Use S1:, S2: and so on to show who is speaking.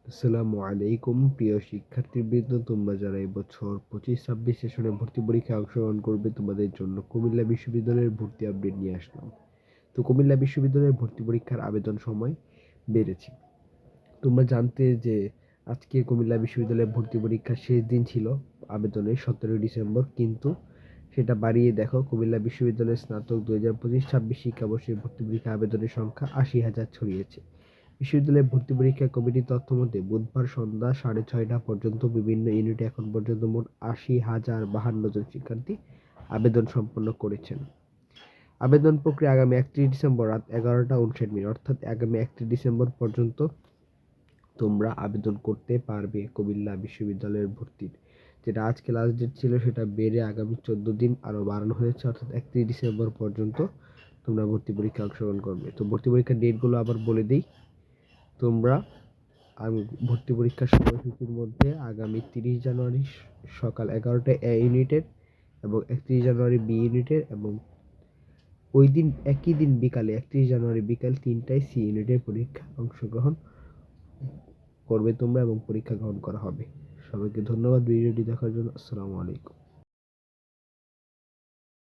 S1: আসসালামু আলাইকুম প্রিয় শিক্ষার্থীবৃন্দ, তোমরা যারা এবছর 25-26 সেশনে ভর্তি পরীক্ষায় অংশগ্রহণ করবে তোমাদের জন্য কুমিল্লা বিশ্ববিদ্যালয়ের ভর্তি আপডেট নিয়ে আসলাম। তো কুমিল্লা বিশ্ববিদ্যালয়ের ভর্তি পরীক্ষার আবেদন সময় বেড়েছে। তোমরা জানতে যে আজকে কুমিল্লা বিশ্ববিদ্যালয়ের ভর্তি পরীক্ষার শেষ দিন ছিল আবেদনের 17 ডিসেম্বর, কিন্তু সেটা বাড়িয়ে দেখো কুমিল্লা বিশ্ববিদ্যালয়ের স্নাতক 2025-26 শিক্ষাবর্ষের ভর্তি পরীক্ষা আবেদনের সংখ্যা 80,000 ছড়িয়েছে। বিশ্ববিদ্যালয়ের ভর্তি পরীক্ষা কমিটির তথ্যমতে বুধবার সন্ধ্যা 6:30 পর্যন্ত বিভিন্ন ইউনিটে এখন পর্যন্ত মোট 80,052 জন শিক্ষার্থী আবেদন সম্পন্ন করেছেন। আবেদন প্রক্রিয়া আগামী 31 ডিসেম্বর রাত 11টা 59 অর্থাৎ আগামী 31 ডিসেম্বর পর্যন্ত তোমরা আবেদন করতে পারবে কুমিল্লা বিশ্ববিদ্যালয়ের ভর্তির। যেটা আজকে লাস্ট ডেট ছিল সেটা বেড়ে আগামী 14 দিন আরও বাড়ানো হয়েছে, অর্থাৎ 31 ডিসেম্বর পর্যন্ত তোমরা ভর্তি পরীক্ষায় অংশগ্রহণ করবে। তো ভর্তি পরীক্ষার ডেটগুলো আবার বলে দিই। তোমরা ভর্তি পরীক্ষার সময়সূচির মধ্যে আগামী 30 জানুয়ারি সকাল 11টায় এ ইউনিটের এবং 31 জানুয়ারি বি ইউনিটের এবং ওই দিন একই দিন বিকালে 31 জানুয়ারি বিকাল 3টায় সি ইউনিটের পরীক্ষা অংশগ্রহণ করবে তোমরা এবং পরীক্ষা গ্রহণ করা হবে। সবাইকে ধন্যবাদ ভিডিওটি দেখার জন্য। আসসালামু আলাইকুম।